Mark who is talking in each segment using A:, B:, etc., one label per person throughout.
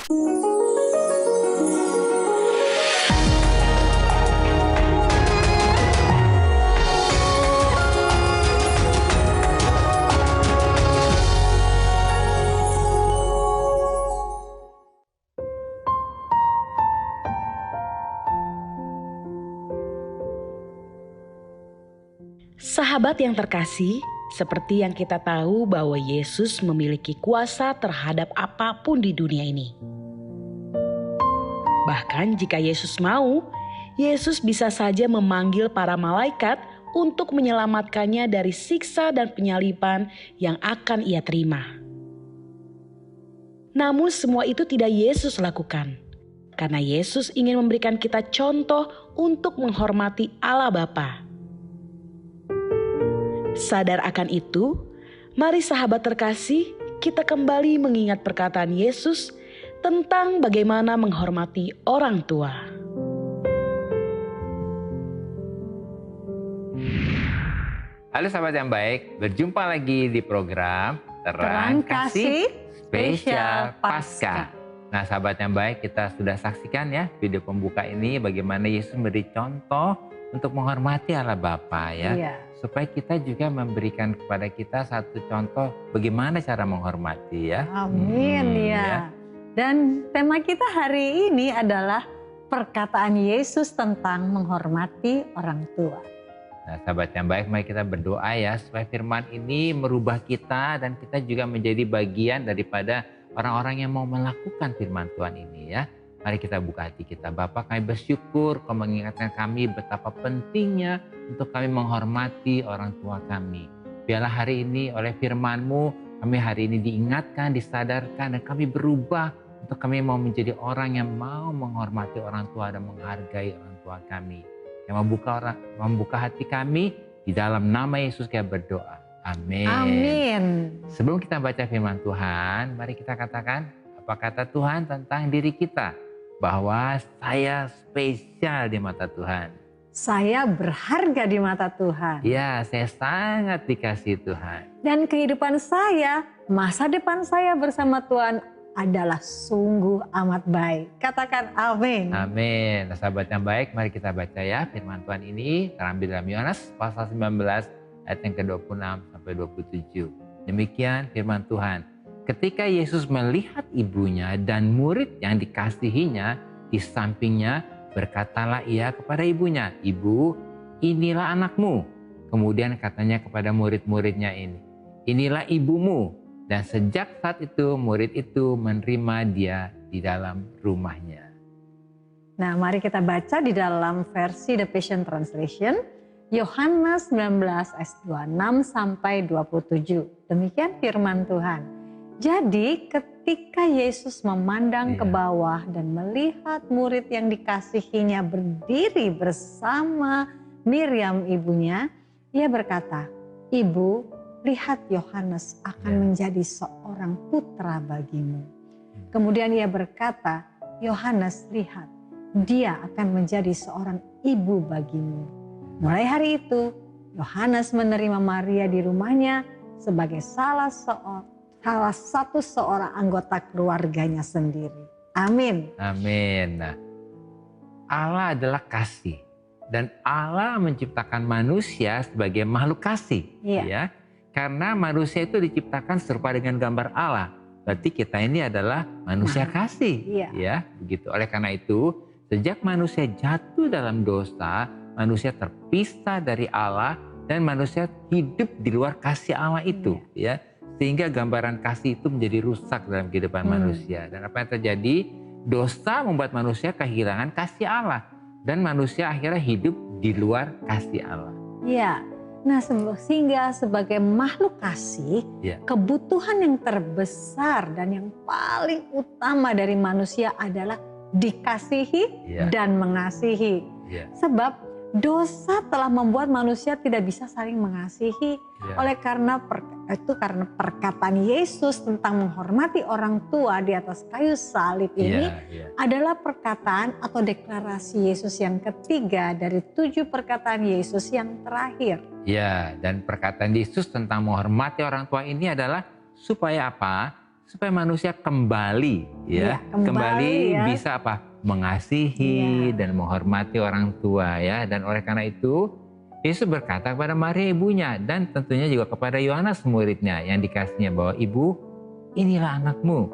A: Sahabat yang terkasih, seperti yang kita tahu bahwa Yesus memiliki kuasa terhadap apapun di dunia ini. Bahkan jika Yesus mau, Yesus bisa saja memanggil para malaikat untuk menyelamatkannya dari siksa dan penyaliban yang akan ia terima. Namun semua itu tidak Yesus lakukan, karena Yesus ingin memberikan kita contoh untuk menghormati Allah Bapa. Sadar akan itu, mari sahabat terkasih, kita kembali mengingat perkataan Yesus tentang bagaimana menghormati orang tua.
B: Halo sahabat yang baik, berjumpa lagi di program
C: Terang Kasih
B: Spesial Paskah. Nah sahabat yang baik, kita sudah saksikan ya video pembuka ini bagaimana Yesus memberi contoh untuk menghormati Allah Bapa ya.
C: Iya.
B: Supaya kita juga memberikan kepada kita satu contoh bagaimana cara menghormati ya.
C: Amin ya. Dan tema kita hari ini adalah perkataan Yesus tentang menghormati orang tua.
B: Nah sahabat yang baik, mari kita berdoa ya supaya firman ini merubah kita dan kita juga menjadi bagian daripada orang-orang yang mau melakukan firman Tuhan ini ya. Mari kita buka hati kita. Bapa, kami bersyukur Kau mengingatkan kami betapa pentingnya untuk kami menghormati orang tua kami. Biarlah hari ini oleh firman-Mu kami hari ini diingatkan, disadarkan dan kami berubah untuk kami mau menjadi orang yang mau menghormati orang tua dan menghargai orang tua kami. Yang membuka hati kami, di dalam nama Yesus kami berdoa. Amin.
C: Amin.
B: Sebelum kita baca firman Tuhan, mari kita katakan apa kata Tuhan tentang diri kita. Bahwa saya spesial di mata Tuhan.
C: Saya berharga di mata Tuhan.
B: Ya, saya sangat dikasihi Tuhan.
C: Dan kehidupan saya, masa depan saya bersama Tuhan adalah sungguh amat baik. Katakan amin.
B: Amin. Nah, sahabat yang baik, mari kita baca ya firman Tuhan ini terambil dalam Yohanes pasal 19 ayat yang ke-26 sampai 27. Demikian firman Tuhan. Ketika Yesus melihat ibunya dan murid yang dikasihinya di sampingnya, berkatalah ia kepada ibunya, "Ibu, inilah anakmu." Kemudian katanya kepada murid-muridnya ini, "Inilah ibumu." Dan sejak saat itu murid itu menerima dia di dalam rumahnya.
C: Nah, mari kita baca di dalam versi The Passion Translation, Yohanes 19 ayat 26 sampai 27. Demikian firman Tuhan. Jadi ketika Yesus memandang ke bawah dan melihat murid yang dikasihinya berdiri bersama Miriam ibunya, ia berkata, "Ibu, lihat Yohanes akan menjadi seorang putra bagimu." Kemudian ia berkata, "Yohanes, lihat, dia akan menjadi seorang ibu bagimu." Mulai hari itu, Yohanes menerima Maria di rumahnya sebagai salah satu seorang anggota keluarganya sendiri. Amin.
B: Amin. Nah, Allah adalah kasih dan Allah menciptakan manusia sebagai makhluk kasih. Ya. Karena manusia itu diciptakan serupa dengan gambar Allah. Berarti kita ini adalah manusia kasih. Ya, begitu. Oleh karena itu, sejak manusia jatuh dalam dosa, manusia terpisah dari Allah dan manusia hidup di luar kasih Allah itu. Ya. Sehingga gambaran kasih itu menjadi rusak dalam kehidupan manusia. Dan apa yang terjadi? Dosa membuat manusia kehilangan kasih Allah. Dan manusia akhirnya hidup di luar kasih Allah.
C: Iya. Nah, sehingga sebagai makhluk kasih, kebutuhan yang terbesar dan yang paling utama dari manusia adalah dikasihi dan mengasihi. Sebab dosa telah membuat manusia tidak bisa saling mengasihi. Oleh karena perkataan Yesus tentang menghormati orang tua di atas kayu salib ini adalah perkataan atau deklarasi Yesus yang ketiga dari 7 perkataan Yesus yang terakhir.
B: Ya, dan perkataan Yesus tentang menghormati orang tua ini adalah supaya apa? supaya manusia kembali ya, kembali
C: ya.
B: bisa apa? Mengasihi dan menghormati orang tua ya. Dan oleh karena itu Yesus berkata kepada Maria ibunya dan tentunya juga kepada Yohanes muridnya yang dikasihnya bahwa ibu, inilah anakmu.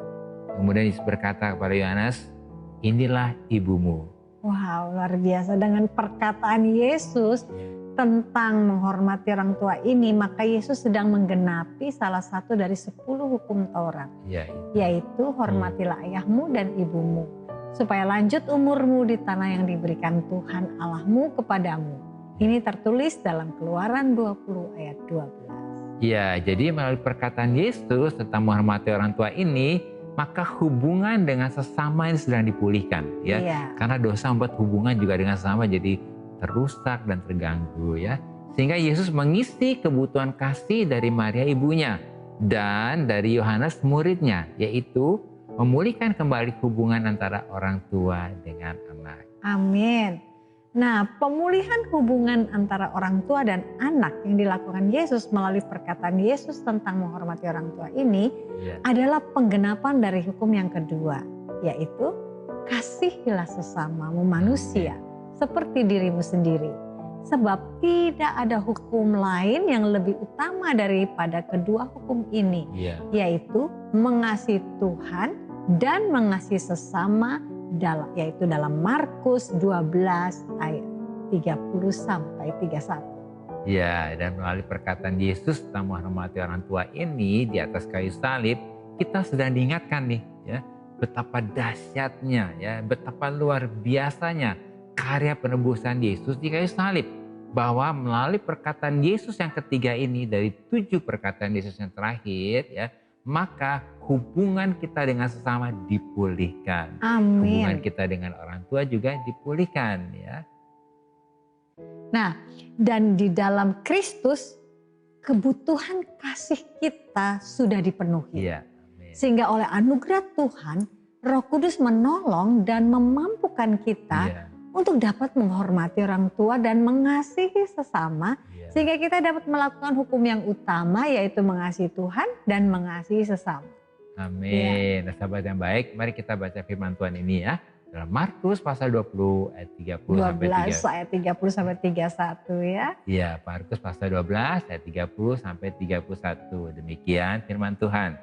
B: Kemudian Yesus berkata kepada Yohanes, inilah ibumu.
C: Wow, luar biasa. Dengan perkataan Yesus tentang menghormati orang tua ini, maka Yesus sedang menggenapi salah satu dari 10 hukum Taurat, yaitu hormatilah ayahmu dan ibumu, supaya lanjut umurmu di tanah yang diberikan Tuhan Allahmu kepadamu. Ini tertulis dalam Keluaran 20 ayat 12.
B: Ya, jadi melalui perkataan Yesus tentang menghormati orang tua ini, maka hubungan dengan sesama ini sedang dipulihkan ya. Karena dosa membuat hubungan juga dengan sesama jadi terusak dan terganggu ya. Sehingga Yesus mengisi kebutuhan kasih dari Maria ibunya dan dari Yohanes muridnya, yaitu memulihkan kembali hubungan antara orang tua dengan anak.
C: Amin. Nah, pemulihan hubungan antara orang tua dan anak yang dilakukan Yesus melalui perkataan Yesus tentang menghormati orang tua ini adalah penggenapan dari hukum yang kedua, yaitu kasihilah sesamamu manusia seperti dirimu sendiri. Sebab tidak ada hukum lain yang lebih utama daripada kedua hukum ini, yaitu mengasihi Tuhan dan mengasihi sesama, yaitu dalam Markus 12 ayat 30 sampai 31.
B: Ya, dan melalui perkataan Yesus tentang menghormati orang tua ini di atas kayu salib, kita sedang diingatkan nih ya, betapa dahsyatnya ya, betapa luar biasanya karya penebusan Yesus di kayu salib. Bahwa melalui perkataan Yesus yang ketiga ini dari 7 perkataan Yesus yang terakhir ya, maka hubungan kita dengan sesama dipulihkan.
C: Amin.
B: Hubungan kita dengan orang tua juga dipulihkan ya.
C: Nah, dan di dalam Kristus kebutuhan kasih kita sudah dipenuhi. Sehingga oleh anugerah Tuhan, Roh Kudus menolong dan memampukan kita untuk dapat menghormati orang tua dan mengasihi sesama, sehingga kita dapat melakukan hukum yang utama, yaitu mengasihi Tuhan dan mengasihi sesama.
B: Amin. Nah, sahabat yang baik, mari kita baca firman Tuhan ini ya. Dalam Markus pasal 20 ayat 30 sampai
C: 12 ayat 30 sampai 31 ya.
B: Iya, Markus pasal 12 ayat 30 sampai 31. Demikian firman Tuhan.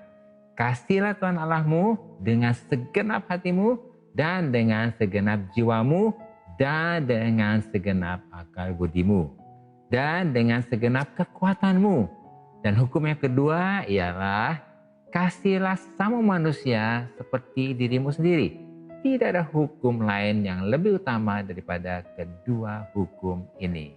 B: Kasihilah Tuhan Allahmu dengan segenap hatimu dan dengan segenap jiwamu dan dengan segenap akal budimu dan dengan segenap kekuatanmu. Dan hukum yang kedua ialah kasihilah sesama manusia seperti dirimu sendiri. Tidak ada hukum lain yang lebih utama daripada kedua hukum ini.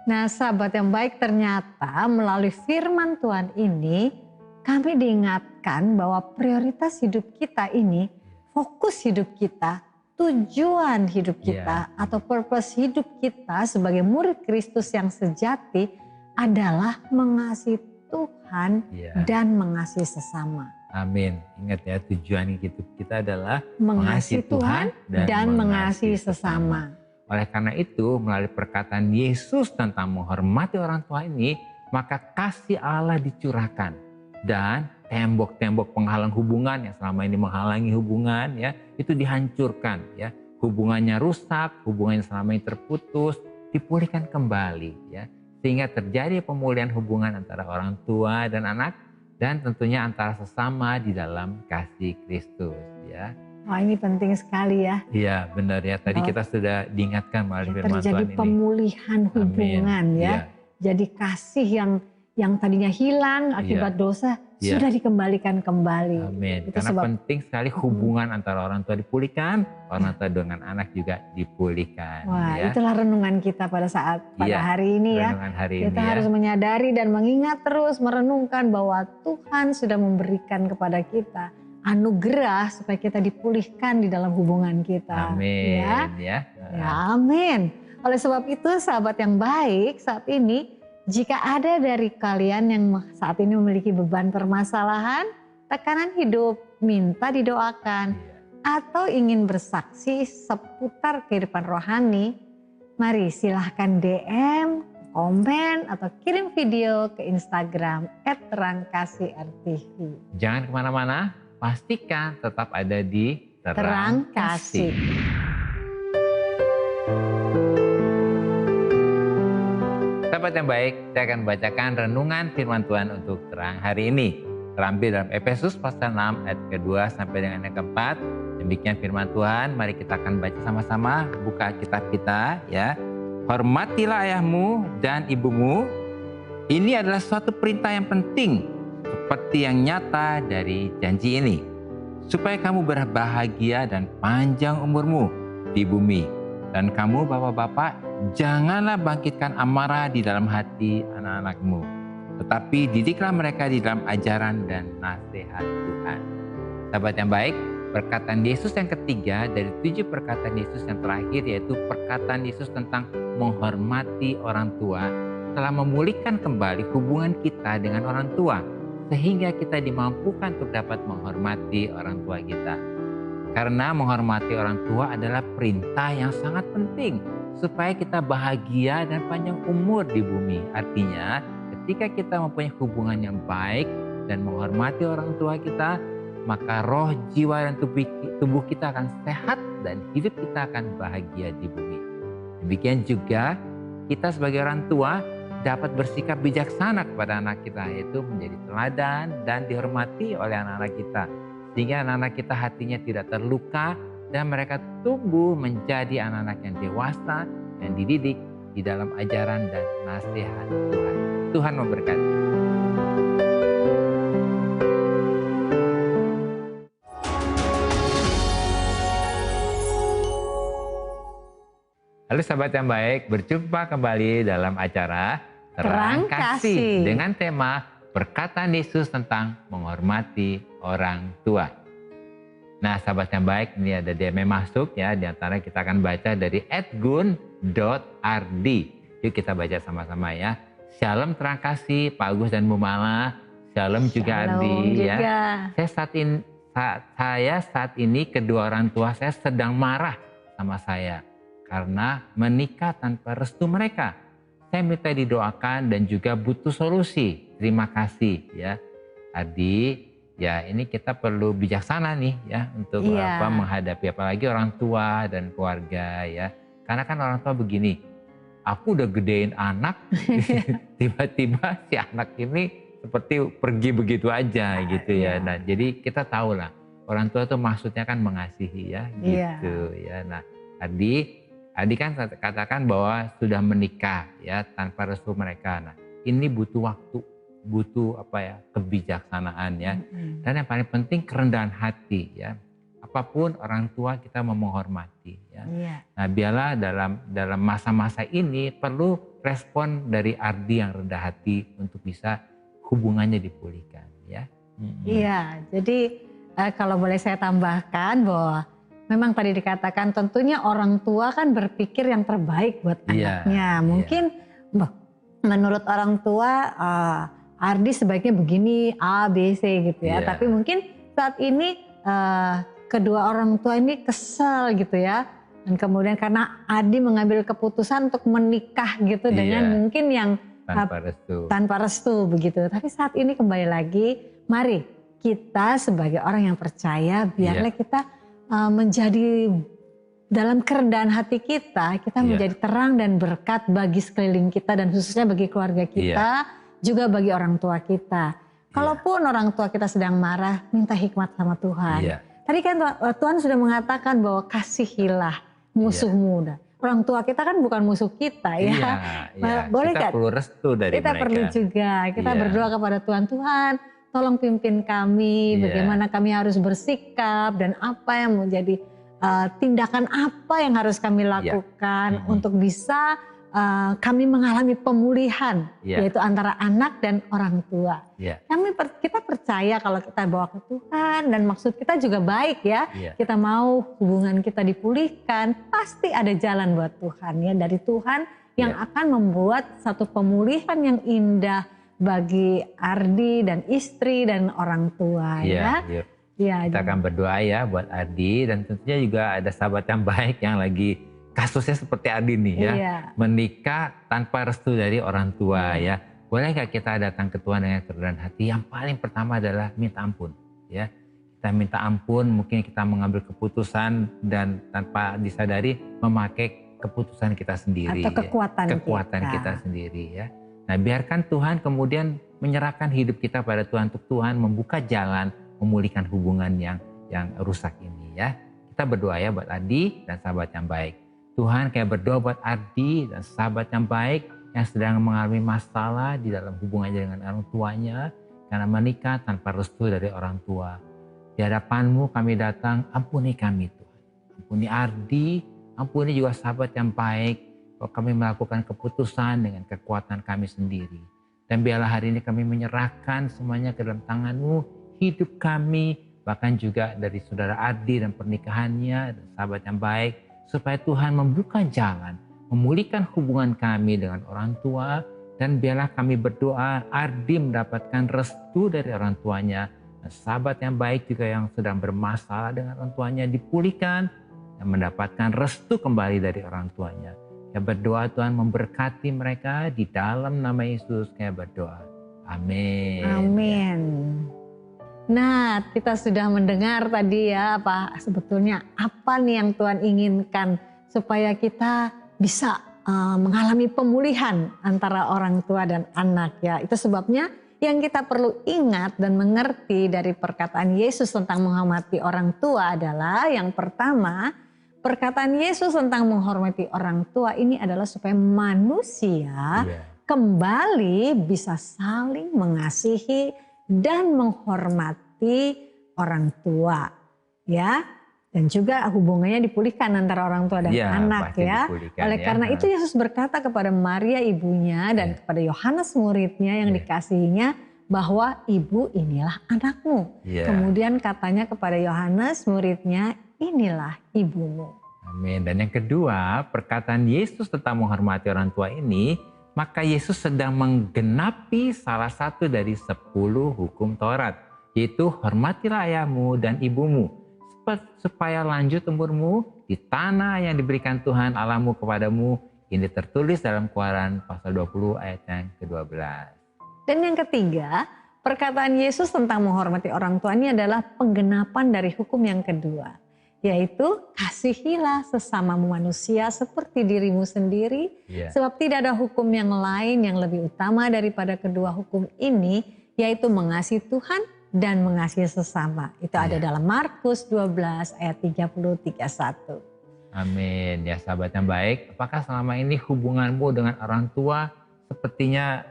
C: Nah, sahabat yang baik, ternyata melalui firman Tuhan ini kami diingatkan bahwa prioritas hidup kita ini, fokus hidup kita, tujuan hidup kita atau purpose hidup kita sebagai murid Kristus yang sejati adalah mengasihi Tuhan dan mengasihi sesama.
B: Amin. Ingat ya, tujuan hidup kita adalah
C: mengasihi Tuhan dan mengasihi sesama.
B: Oleh karena itu, melalui perkataan Yesus tentang menghormati orang tua ini, maka kasih Allah dicurahkan dan tembok-tembok penghalang hubungan yang selama ini menghalangi hubungan ya, itu dihancurkan ya. Hubungannya rusak, hubungannya selama ini terputus, dipulihkan kembali ya. Sehingga terjadi pemulihan hubungan antara orang tua dan anak dan tentunya antara sesama di dalam kasih Kristus ya.
C: Wah, ini penting sekali ya.
B: Iya, benar ya. Tadi kita sudah diingatkan melalui firman Tuhan ini.
C: Terjadi pemulihan hubungan ya. Jadi kasih yang tadinya hilang akibat dosa sudah dikembalikan kembali.
B: Amin. Karena penting sekali hubungan antara orang tua dipulihkan, orang tua dengan anak juga dipulihkan.
C: Wah, itulah renungan kita pada hari ini ya. Kita harus menyadari dan mengingat terus, merenungkan bahwa Tuhan sudah memberikan kepada kita anugerah supaya kita dipulihkan di dalam hubungan kita.
B: Amin.
C: Ya, amin. Oleh sebab itu, sahabat yang baik, saat ini jika ada dari kalian yang saat ini memiliki beban permasalahan, tekanan hidup, minta didoakan, atau ingin bersaksi seputar kehidupan rohani, mari silahkan DM komen atau kirim video ke Instagram @terangkasih_rtv.
B: Jangan kemana-mana, pastikan tetap ada di
C: Terang Kasih.
B: Sahabat yang baik, saya akan bacakan renungan firman Tuhan untuk terang hari ini. Terambil dalam Efesus pasal 6 ayat kedua sampai dengan yang keempat. Demikian firman Tuhan, mari kita akan baca sama-sama. Buka kitab kita ya. Hormatilah ayahmu dan ibumu. Ini adalah suatu perintah yang penting, seperti yang nyata dari janji ini, supaya kamu berbahagia dan panjang umurmu di bumi. Dan kamu bapak-bapak, janganlah bangkitkan amarah di dalam hati anak-anakmu, tetapi didiklah mereka di dalam ajaran dan nasihat Tuhan. Sahabat yang baik, perkataan Yesus yang ketiga dari 7 perkataan Yesus yang terakhir, yaitu perkataan Yesus tentang menghormati orang tua, telah memulihkan kembali hubungan kita dengan orang tua, sehingga kita dimampukan untuk dapat menghormati orang tua kita. Karena menghormati orang tua adalah perintah yang sangat penting supaya kita bahagia dan panjang umur di bumi. Artinya, ketika kita mempunyai hubungan yang baik dan menghormati orang tua kita, maka roh, jiwa, dan tubuh kita akan sehat dan hidup kita akan bahagia di bumi. Demikian juga kita sebagai orang tua dapat bersikap bijaksana kepada anak kita, yaitu menjadi teladan dan dihormati oleh anak-anak kita. Sehingga anak-anak kita hatinya tidak terluka dan mereka tumbuh menjadi anak-anak yang dewasa yang dididik di dalam ajaran dan nasihat Tuhan. Tuhan memberkati. Halo sahabat yang baik, berjumpa kembali dalam acara
C: Terang Kasih
B: dengan tema perkataan Yesus tentang menghormati orang tua. Nah sahabat yang baik, ini ada DM masuk ya, di antara kita akan baca dari @gun.rd. Yuk kita baca sama-sama ya. Shalom Terang Kasih, Pak Agus dan Bu Mala. Shalom juga Ardi ya. Saya saat ini kedua orang tua saya sedang marah sama saya karena menikah tanpa restu mereka. Saya minta didoakan dan juga butuh solusi. Terima kasih ya Ardi. Ya ini kita perlu bijaksana nih ya untuk menghadapi apalagi orang tua dan keluarga ya. Karena kan orang tua begini, aku udah gedein anak, tiba-tiba si anak ini seperti pergi begitu aja gitu ya. Nah jadi kita tahu lah orang tua tuh maksudnya kan mengasihi ya gitu ya. Nah Adi kan katakan bahwa sudah menikah ya tanpa restu mereka. Nah ini butuh waktu, butuh kebijaksanaan ya. Dan yang paling penting kerendahan hati ya. Apapun orang tua kita mau menghormati ya. Nah biarlah dalam masa-masa ini perlu respon dari Ardi yang rendah hati untuk bisa hubungannya dipulihkan ya.
C: Iya, jadi kalau boleh saya tambahkan bahwa memang tadi dikatakan tentunya orang tua kan berpikir yang terbaik buat anaknya. Mungkin menurut orang tua Ardi sebaiknya begini A, B, C gitu ya. Tapi mungkin saat ini kedua orang tua ini kesel gitu ya. Dan kemudian karena Ardi mengambil keputusan untuk menikah gitu dengan mungkin yang tanpa restu begitu. Tapi saat ini kembali lagi, mari kita sebagai orang yang percaya biarlah kita menjadi dalam kerendahan hati kita menjadi terang dan berkat bagi sekeliling kita dan khususnya bagi keluarga kita, juga bagi orang tua kita. Kalaupun orang tua kita sedang marah, minta hikmat sama Tuhan. Tadi kan Tuhan sudah mengatakan bahwa kasihilah musuhmu. Orang tua kita kan bukan musuh kita ya. Boleh
B: kita perlu restu dari
C: kita
B: mereka.
C: perlu juga, kita berdoa kepada Tuhan, tolong pimpin kami, bagaimana kami harus bersikap dan apa yang menjadi tindakan apa yang harus kami lakukan untuk bisa kami mengalami pemulihan, yaitu antara anak dan orang tua. Kita percaya kalau kita bawa ke Tuhan dan maksud kita juga baik ya. Kita mau hubungan kita dipulihkan, pasti ada jalan buat Tuhan ya, dari Tuhan yang akan membuat satu pemulihan yang indah bagi Ardi dan istri dan orang tua
B: kita akan berdoa ya buat Ardi, dan tentunya juga ada sahabat yang baik yang lagi kasusnya seperti Adi nih ya, menikah tanpa restu dari orang tua ya. Boleh nggak kita datang ke Tuhan dengan kerendahan hati? Yang paling pertama adalah minta ampun ya. Kita minta ampun, mungkin kita mengambil keputusan dan tanpa disadari memakai keputusan kita sendiri.
C: Atau kekuatan
B: kita sendiri ya. Nah, biarkan Tuhan kemudian menyerahkan hidup kita pada Tuhan, untuk Tuhan membuka jalan memulihkan hubungan yang rusak ini ya. Kita berdoa ya buat Adi dan sahabat yang baik. Tuhan kayak berdoa buat Adi dan sahabat yang baik yang sedang mengalami masalah di dalam hubungannya dengan orang tuanya karena menikah tanpa restu dari orang tua. Di hadapan-Mu kami datang, ampuni kami Tuhan. Ampuni Ardi, ampuni juga sahabat yang baik. Kalau kami melakukan keputusan dengan kekuatan kami sendiri. Dan biarlah hari ini kami menyerahkan semuanya ke dalam tangan-Mu, hidup kami, bahkan juga dari saudara Ardi dan pernikahannya, dan sahabat yang baik, supaya Tuhan membuka jalan, memulihkan hubungan kami dengan orang tua, dan biarlah kami berdoa Ardi mendapatkan restu dari orang tuanya, dan sahabat yang baik juga yang sedang bermasalah dengan orang tuanya dipulihkan, dan mendapatkan restu kembali dari orang tuanya. Ya berdoa Tuhan memberkati mereka di dalam nama Yesus, kayak berdoa. Amin.
C: Amin. Nah, kita sudah mendengar tadi ya sebetulnya apa nih yang Tuhan inginkan supaya kita bisa mengalami pemulihan antara orang tua dan anak ya. Itu sebabnya yang kita perlu ingat dan mengerti dari perkataan Yesus tentang menghormati orang tua adalah yang pertama, perkataan Yesus tentang menghormati orang tua ini adalah supaya manusia kembali bisa saling mengasihi dan menghormati orang tua ya, dan juga hubungannya dipulihkan antara orang tua dan anak ya. Oleh karena itu Yesus berkata kepada Maria ibunya dan kepada Yohanes muridnya yang dikasihinya bahwa ibu inilah anakmu. Kemudian katanya kepada Yohanes muridnya, inilah ibumu.
B: Amin. Dan yang kedua, perkataan Yesus tentang menghormati orang tua ini, maka Yesus sedang menggenapi salah satu dari 10 hukum Taurat, yaitu hormatilah ayahmu dan ibumu, supaya lanjut umurmu di tanah yang diberikan Tuhan Allahmu kepadamu. Ini tertulis dalam Keluaran pasal 20 ayat yang ke-12.
C: Dan yang ketiga, perkataan Yesus tentang menghormati orang tua ini adalah penggenapan dari hukum yang kedua, yaitu kasihilah sesamamu manusia seperti dirimu sendiri. Sebab tidak ada hukum yang lain yang lebih utama daripada kedua hukum ini, yaitu mengasihi Tuhan dan mengasihi sesama. Itu ada dalam Markus 12 ayat 30-31.
B: Amin. Ya sahabat yang baik, apakah selama ini hubunganmu dengan orang tua sepertinya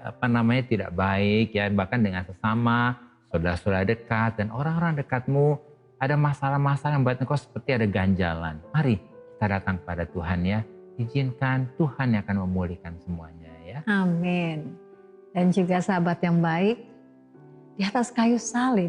B: tidak baik ya, bahkan dengan sesama, saudara-saudara dekat dan orang-orang dekatmu ada masalah-masalah yang buat engkau seperti ada ganjalan. Mari kita datang pada Tuhan ya. Izinkan Tuhan yang akan memulihkan semuanya ya.
C: Amin. Dan juga sahabat yang baik, di atas kayu salib,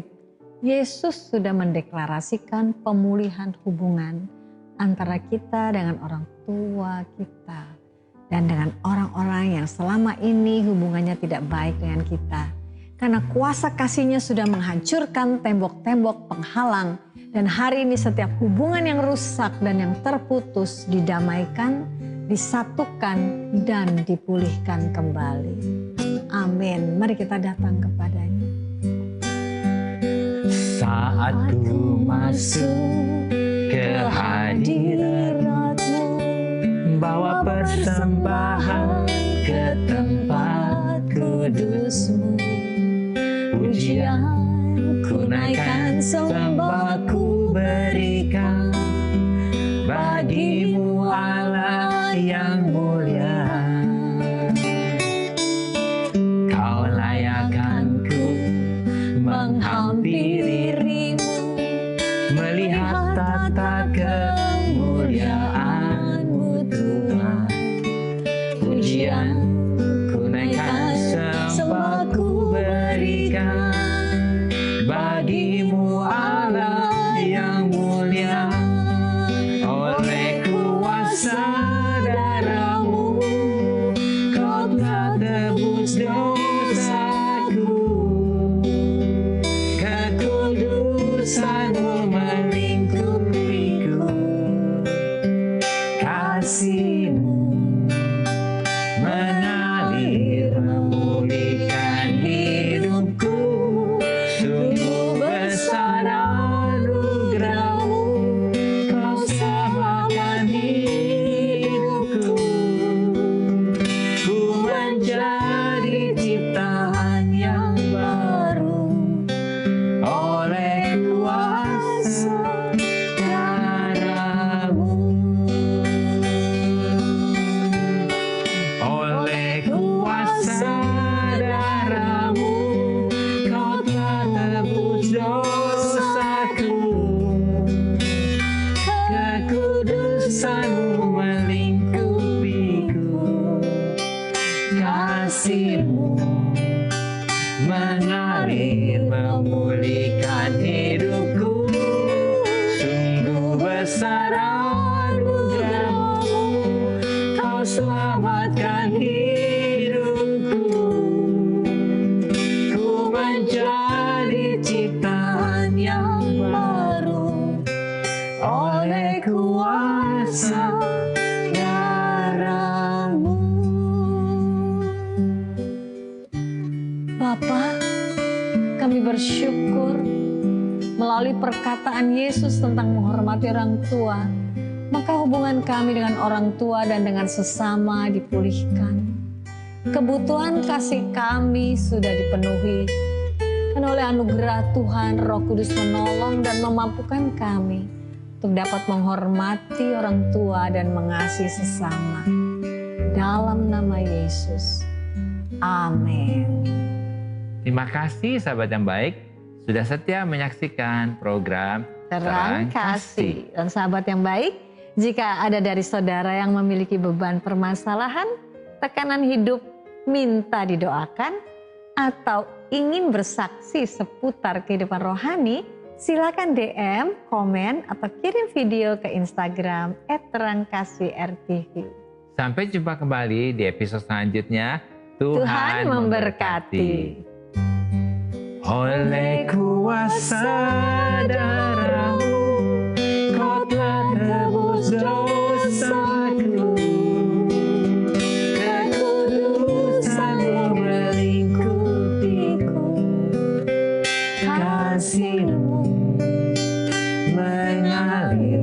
C: Yesus sudah mendeklarasikan pemulihan hubungan antara kita dengan orang tua kita. Dan dengan orang-orang yang selama ini hubungannya tidak baik dengan kita. Karena kuasa kasih-Nya sudah menghancurkan tembok-tembok penghalang. Dan hari ini setiap hubungan yang rusak dan yang terputus didamaikan, disatukan, dan dipulihkan kembali. Amin. Mari kita datang kepada-Nya.
B: Saat ku masuk ke hadirat-Mu, bawa persembahan ke tempat kudus-Mu. Pujian ku naikkan, sembah ku berikan bagi-Mu Allah yang mulia. Kau layakkan ku menghampiri dirimu, melihat tata kemuliaan-Mu Tuhan. Pujian ku naikkan, sembah ku berikan bagi-Mu Allah yang mulia. Oleh kuasa darah-Mu Kau telah tebus dosaku. Kekudusan
C: yang baru oleh kuasa darah-Mu. Bapa, kami bersyukur melalui perkataan Yesus tentang menghormati orang tua, maka hubungan kami dengan orang tua dan dengan sesama dipulihkan. Kebutuhan kasih kami sudah dipenuhi. Dan oleh anugerah Tuhan, Roh Kudus menolong dan memampukan kami untuk dapat menghormati orang tua dan mengasihi sesama. Dalam nama Yesus. Amin.
B: Terima kasih sahabat yang baik, sudah setia menyaksikan program
C: Terang Kasih. Dan sahabat yang baik, jika ada dari saudara yang memiliki beban permasalahan, tekanan hidup, minta didoakan, atau ingin bersaksi seputar kehidupan rohani, silakan DM, komen, atau kirim video ke Instagram @terangkasih_rtv.
B: Sampai jumpa kembali di episode selanjutnya.
C: Tuhan memberkati.
B: Oleh kuasa darah-Mu, Kau telah tebus dosaku. Kekudusan-Mu melingkupiku. Kasih-Mu mengalir